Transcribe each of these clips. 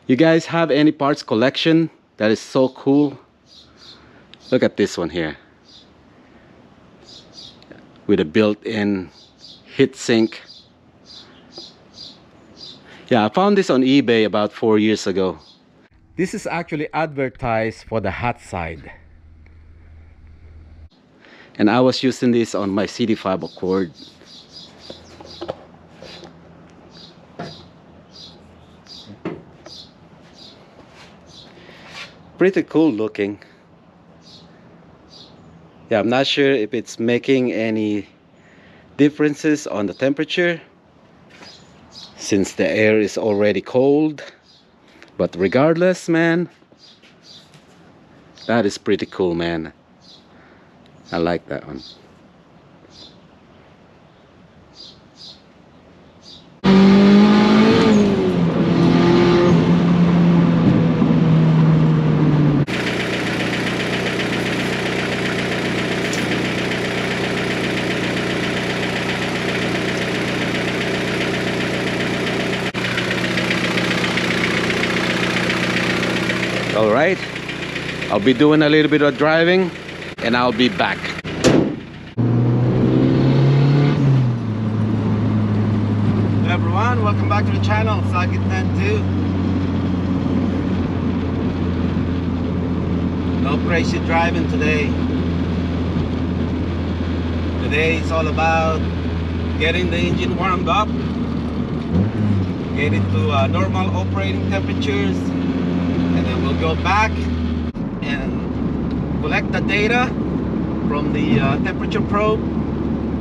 You guys have any parts collection that is so cool? Look at this one here with a built-in heat sink. Yeah, I found this on eBay about 4 years ago. This is actually advertised for the hot side, and I was using this on my CD5 Accord. Pretty cool looking. Yeah, I'm not sure if it's making any differences on the temperature since the air is already cold, but regardless, man, that is pretty cool, man. I like that one. All right, I'll be doing a little bit of driving and I'll be back. Hello everyone, welcome back to the channel. Sakit Nantu. No crazy driving today. Today is all about getting the engine warmed up, get it to normal operating temperatures, and then we'll go back and collect the data from the temperature probe.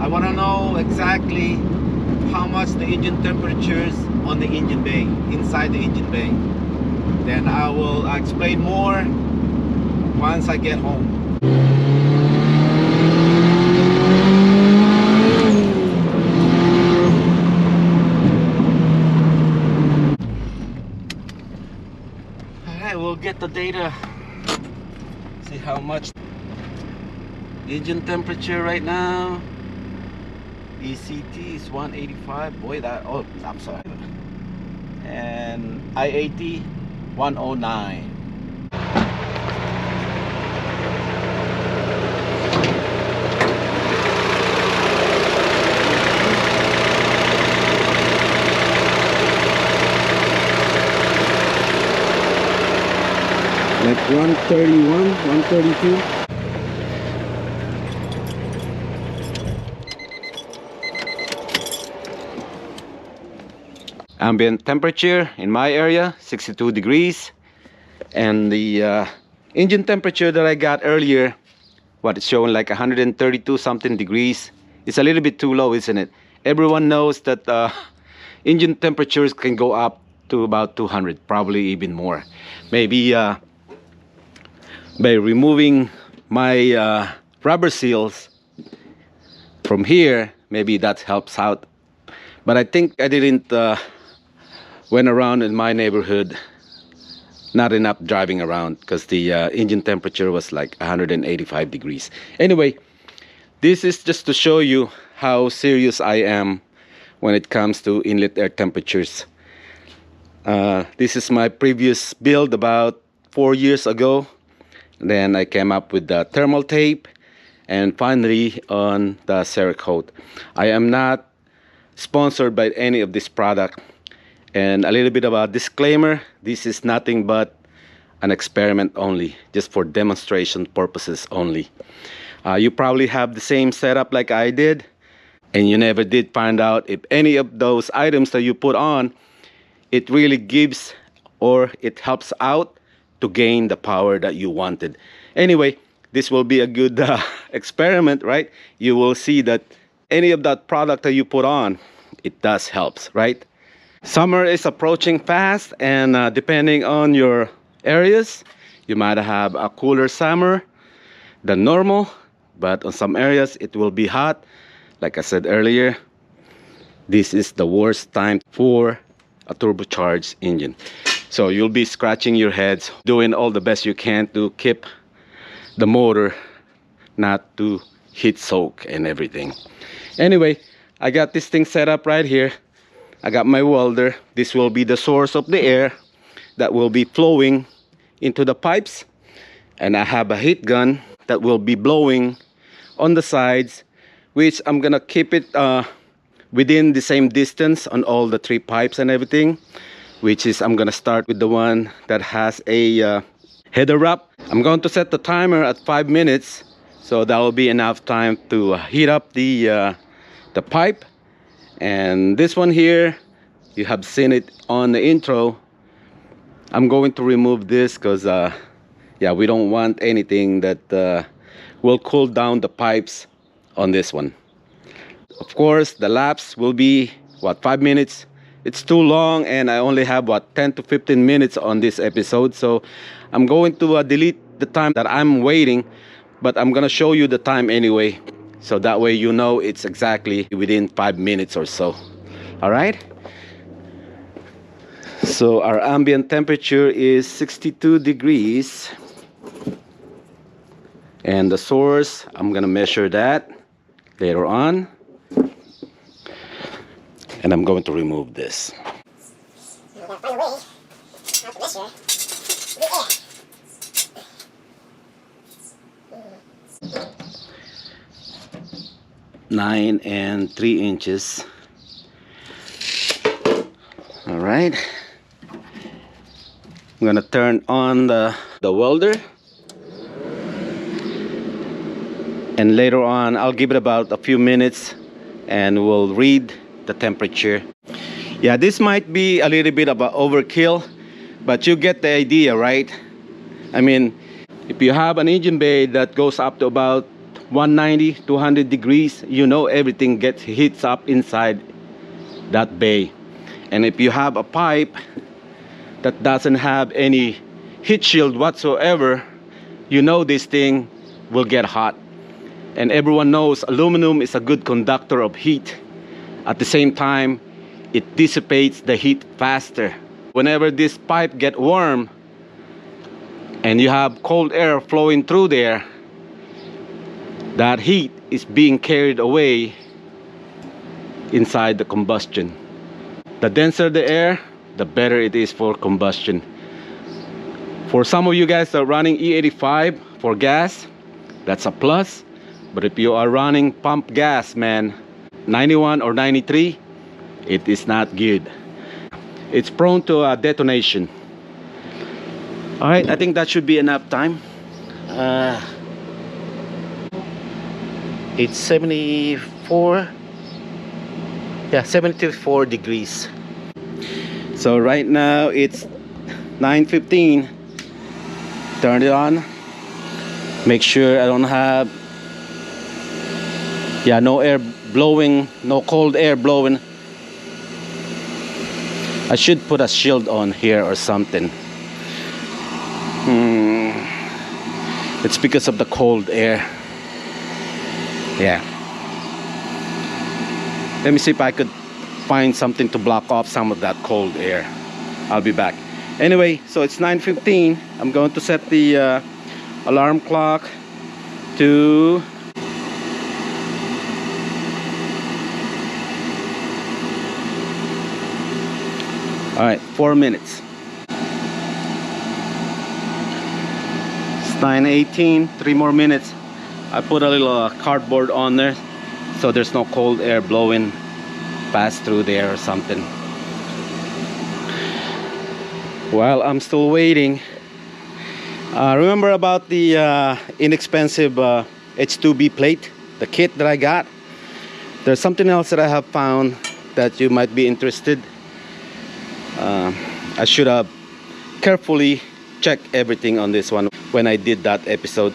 I want to know exactly how much the engine temperatures on the engine bay, inside the engine bay. Then I will explain more once I get home. We'll get the data, see how much engine temperature right now. ECT is 185. Boy, that, oh, I'm sorry. And IAT 109. Like 131, 132. Ambient temperature in my area 62 degrees, and the engine temperature that I got earlier, what it's showing like 132 something degrees. It's a little bit too low, isn't it? Everyone knows that engine temperatures can go up to about 200, probably even more. Maybe by removing my rubber seals from here, maybe that helps out. But I think I didn't went around in my neighborhood, not enough driving around, because the engine temperature was like 185 degrees. Anyway, this is just to show you how serious I am when it comes to inlet air temperatures. This is my previous build about 4 years ago. Then I came up with the thermal tape, and finally on the cerakote. I am not sponsored by any of this product. And a little bit of a disclaimer, this is nothing but an experiment only, just for demonstration purposes only. You probably have the same setup like I did, and you never did find out if any of those items that you put on, it really gives or it helps out to gain the power that you wanted. Anyway, this will be a good experiment, right? You will see that any of that product that you put on, it does helps, right? Summer is approaching fast, and depending on your areas, you might have a cooler summer than normal, but on some areas it will be hot. Like I said earlier, this is the worst time for a turbocharged engine. So you'll be scratching your heads, doing all the best you can to keep the motor not to heat soak and everything. Anyway, I got this thing set up right here. I got my welder. This will be the source of the air. that will be flowing into the pipes, and I have a heat gun that will be blowing on the sides, which I'm gonna keep it within the same distance on all the 3 pipes and everything, which is I'm gonna start with the one that has a header wrap. I'm going to set the timer at 5 minutes, so that will be enough time to heat up the pipe. And this one here, you have seen it on the intro. I'm going to remove this because yeah, we don't want anything that will cool down the pipes on this one. Of course, the lapse will be what, 5 minutes. It's too long, and I only have what, 10 to 15 minutes on this episode, so I'm going to delete the time that I'm waiting, but I'm gonna show you the time anyway, so that way you know it's exactly within 5 minutes or so. All right, so our ambient temperature is 62 degrees, and the source, I'm gonna measure that later on, and I'm going to remove this. 9 and 3 inches. All right, I'm gonna turn on the welder, and later on I'll give it about a few minutes and we'll read the temperature. Yeah, this might be a little bit of an overkill, but you get the idea, right? I mean, if you have an engine bay that goes up to about 190, 200 degrees, you know everything heats up inside that bay. And if you have a pipe that doesn't have any heat shield whatsoever, you know this thing will get hot. And everyone knows aluminum is a good conductor of heat. At the same time, it dissipates the heat faster. Whenever this pipe gets warm and you have cold air flowing through there, that heat is being carried away inside the combustion. The denser the air, the better it is for combustion. For some of you guys that are running E85 for gas, that's a plus. But if you are running pump gas, man, 91 or 93, it is not good. It's prone to detonation. All right, I think that should be enough time. It's 74, yeah, 74 degrees. So right now it's 9:15. Turn it on. Make sure I don't have, yeah, no air blowing, no cold air blowing. I should put a shield on here or something. It's because of the cold air. Yeah. Let me see if I could find something to block off some of that cold air. I'll be back. Anyway, so it's 9:15. I'm going to set the alarm clock to all right, 4 minutes. It's 9:18, 3 more minutes. I put a little cardboard on there so there's no cold air blowing past through there or something. While I'm still waiting, remember about the inexpensive H2B plate, the kit that I got? There's something else that I have found that you might be interested. I should have carefully checked everything on this one when I did that episode.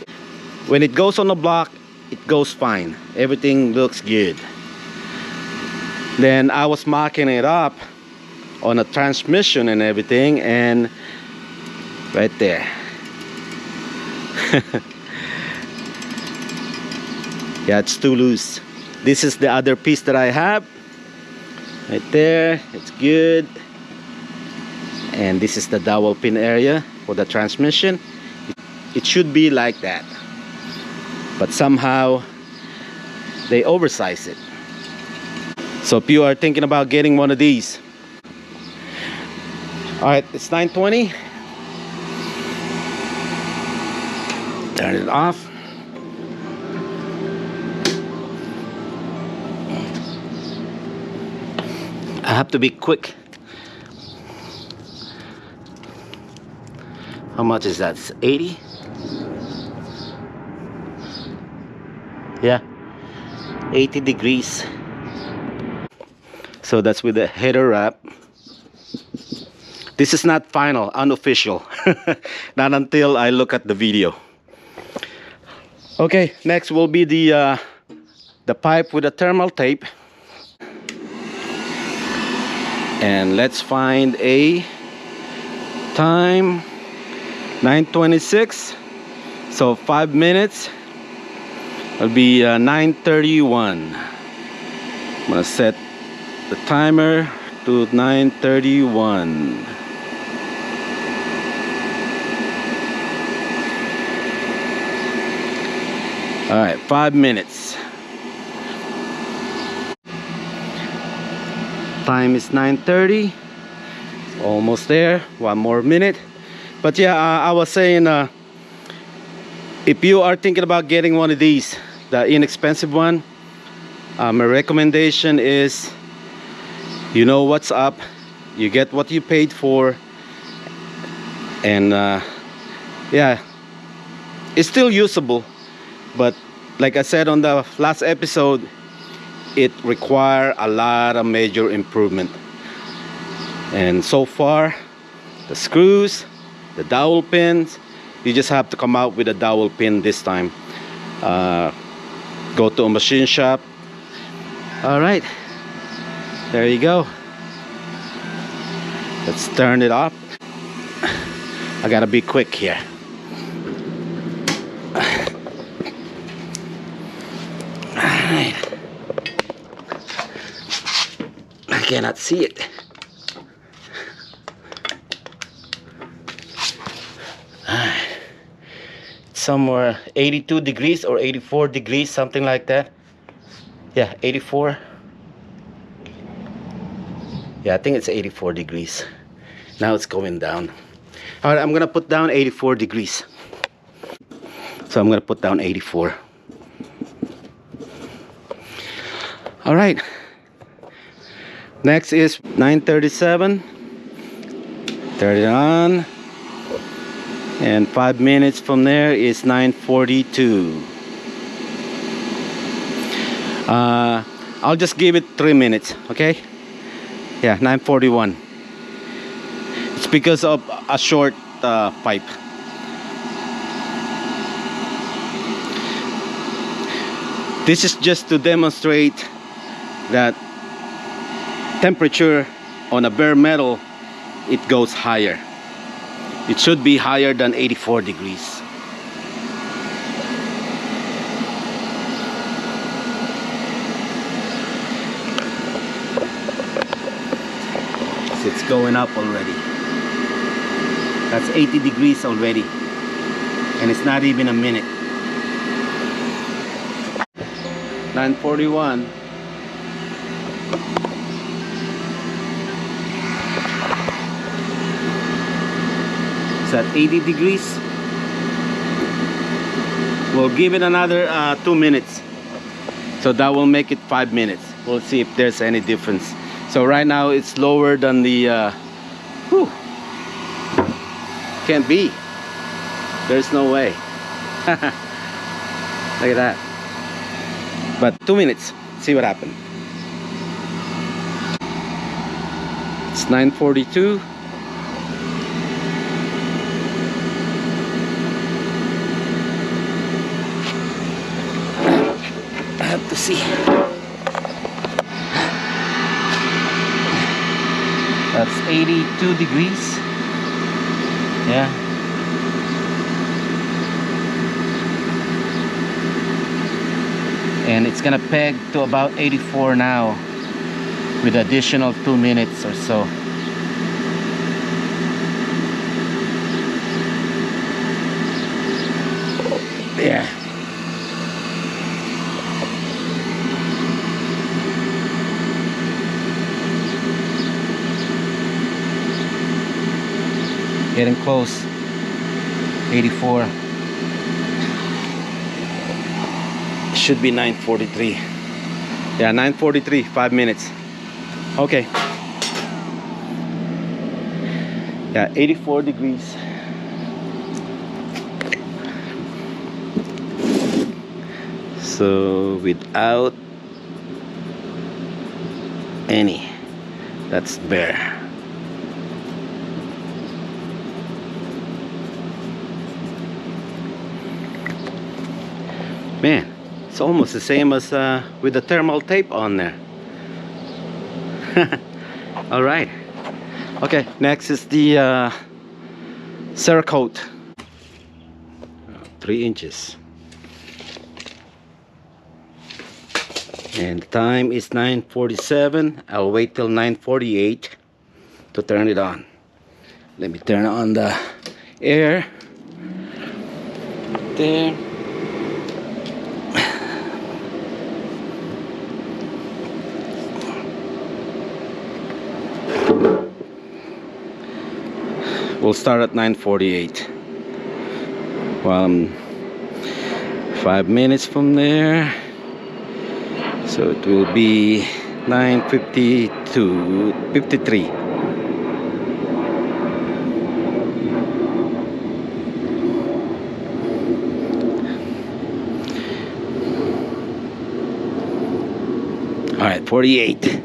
When it goes on the block, it goes fine. Everything looks good. Then I was mocking it up on a transmission and everything, and right there. Yeah, it's too loose. This is the other piece that I have. Right there, it's good. And this is the dowel pin area for the transmission. It should be like that, but somehow they oversize it. So if you are thinking about getting one of these, All right, it's 9:20. Turn it off. I have to be quick. How much is that? It's 80? Yeah, 80 degrees. So that's with the header wrap. This is not final, unofficial. Not until I look at the video. Okay, next will be the pipe with the thermal tape. And let's find a time. 9:26. So 5 minutes. It'll be 9:31. I'm gonna set the timer to 9:31. All right, 5 minutes. Time is 9:30. Almost there. 1 more minute. But yeah, I was saying, if you are thinking about getting one of these, the inexpensive one, my recommendation is, you know what's up, you get what you paid for, and yeah, it's still usable. But like I said on the last episode, it requires a lot of major improvement. And so far, the screws, the dowel pins, you just have to come out with a dowel pin this time. Go to a machine shop. All right, there you go. Let's turn it off. I gotta be quick here. Alright. I cannot see it. Somewhere 82 degrees or 84 degrees, something like that. Yeah, 84. Yeah, I think it's 84 degrees. Now it's going down. All right, I'm gonna put down 84 degrees. So I'm gonna put down 84. All right. Next is 9:37. Turn it on. And 5 minutes from there is 9:42. I'll just give it 3 minutes, okay? Yeah, 9:41. It's because of a short pipe. This is just to demonstrate that temperature on a bare metal, it goes higher. It should be higher than 84 degrees. So it's going up already. That's 80 degrees already. And it's not even a minute. 9:41. At 80 degrees. We'll give it another 2 minutes, so that will make it 5 minutes. We'll see if there's any difference. So right now it's lower than the can't be, there's no way. Look at that. But 2 minutes, see what happened. It's 9:42. Have to see. That's 82 degrees. Yeah. And it's gonna peg to about 84 now with additional 2 minutes or so. Yeah. Getting close. 84. Should be 9:43. Yeah, 9:43. 5 minutes. Okay. Yeah, 84 degrees. So without any, that's bare. Man, it's almost the same as with the thermal tape on there. All right. Okay, next is the cerakote. 3 inches. And the time is 9:47. I'll wait till 9:48 to turn it on. Let me turn on the air. There. We'll start at 9:48. Well, 5 minutes from there. So it will be 9:52, 53. All right, 48.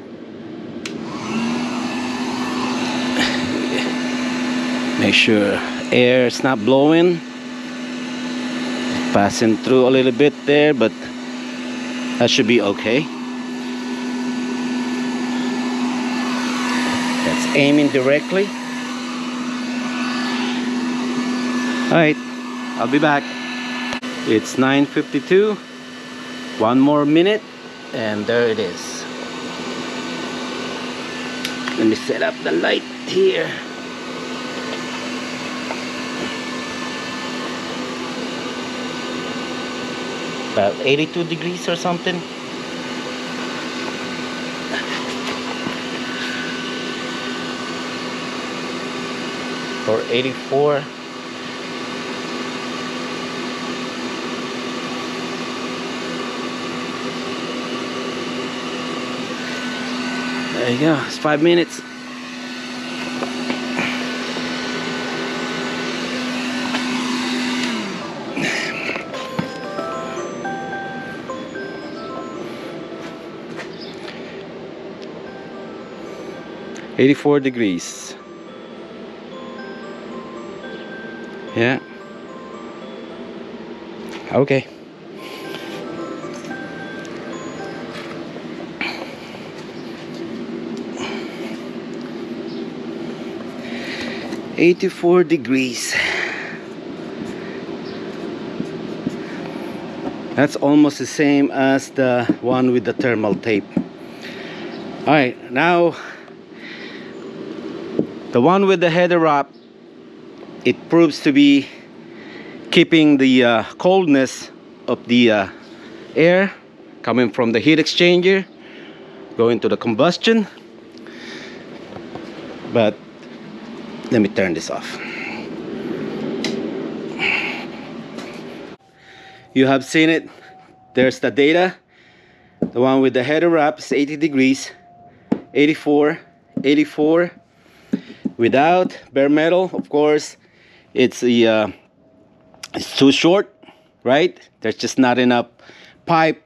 Make sure air is not blowing. Passing through a little bit there, but that should be okay. That's aiming directly. Alright, I'll be back. It's 9:52. 1 more minute, and there it is. Let me set up the light here. About 82 degrees or something. Or 84. There you go, it's 5 minutes. $84 degrees. Yeah. Okay. $84 degrees. That's almost the same as the one with the thermal tape. All right, now the one with the header wrap, it proves to be keeping the coldness of the air coming from the heat exchanger going to the combustion. But let me turn this off. You have seen it. There's the data. The one with the header wrap is 80 degrees, 84, 84. Without bare metal, of course, it's too short, right? There's just not enough pipe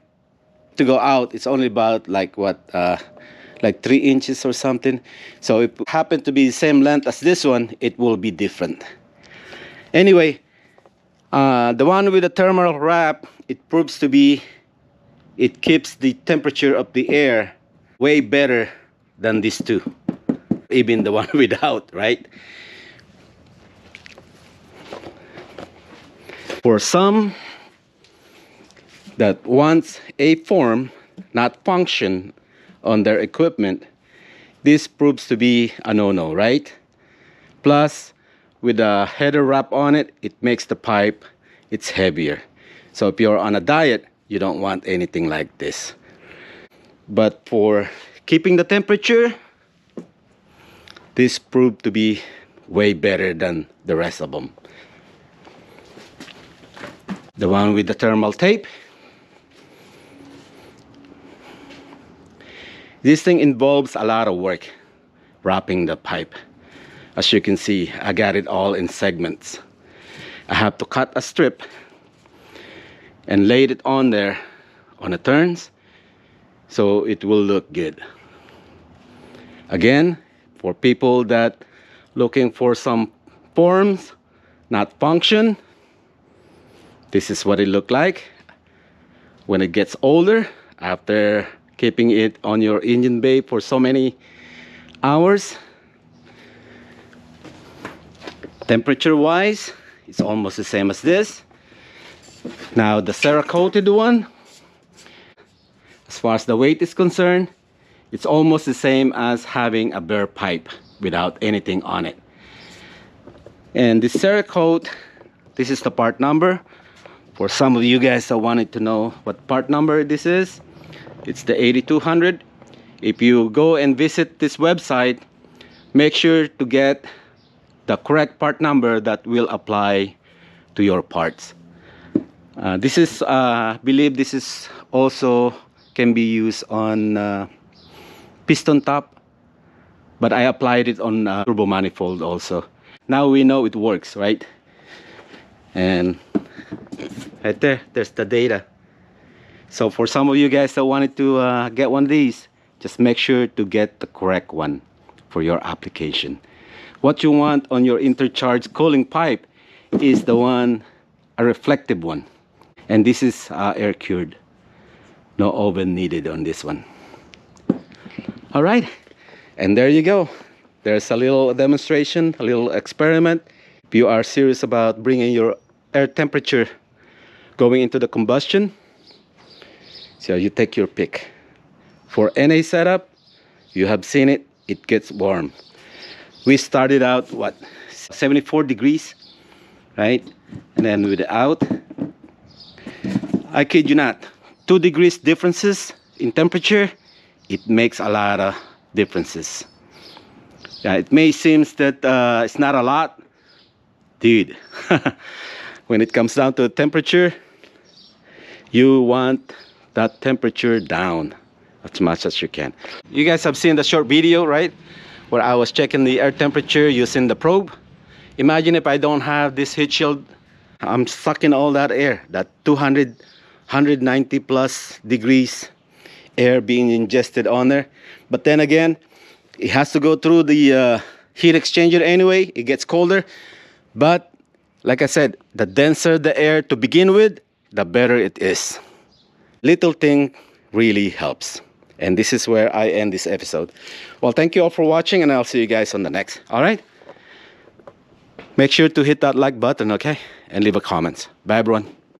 to go out. It's only about like what, like 3 inches or something. So if it happened to be the same length as this one, it will be different. Anyway, the one with the thermal wrap, it proves to be, it keeps the temperature of the air way better than these two. Even the one without, right? For some that wants a form, not function on their equipment, this proves to be a no-no, right? Plus, with a header wrap on it, it makes the pipe, it's heavier. So if you're on a diet, you don't want anything like this. But for keeping the temperature, this proved to be way better than the rest of them. The one with the thermal tape. This thing involves a lot of work wrapping the pipe. As you can see, I got it all in segments. I have to cut a strip and lay it on there on the turns so it will look good. Again, for people that looking for some forms, not function, this is what it looked like when it gets older, after keeping it on your engine bay for so many hours. Temperature wise, it's almost the same as this. Now the cerakoted one, as far as the weight is concerned, it's almost the same as having a bare pipe without anything on it. And the cerakote, this is the part number. For some of you guys that wanted to know what part number this is, it's the 8200. If you go and visit this website, make sure to get the correct part number that will apply to your parts. This is, I believe this is also can be used on piston top, but I applied it on turbo manifold also. Now we know it works, right? And right there, there's the data. So for some of you guys that wanted to get one of these, just make sure to get the correct one for your application. What you want on your intercharged cooling pipe is the one, a reflective one. And this is air cured. No oven needed on this one. All right, and there you go. There's a little demonstration, a little experiment. If you are serious about bringing your air temperature going into the combustion, so you take your pick. For NA setup, you have seen it, it gets warm. We started out, what, 74 degrees, right? And then without, I kid you not, 2 degrees differences in temperature, it makes a lot of differences. Yeah, it may seem that it's not a lot, dude. When it comes down to temperature, you want that temperature down as much as you can. You guys have seen the short video, right, where I was checking the air temperature using the probe. Imagine if I don't have this heat shield, I'm sucking all that air, that 200, 190 plus degrees air being ingested on there. But then again, it has to go through the heat exchanger anyway. It gets colder, but like I said, the denser the air to begin with, the better it is. Little thing really helps. And this is where I end this episode. Well, thank you all for watching, and I'll see you guys on the next. All right, make sure to hit that like button, okay, and leave a comment. Bye everyone.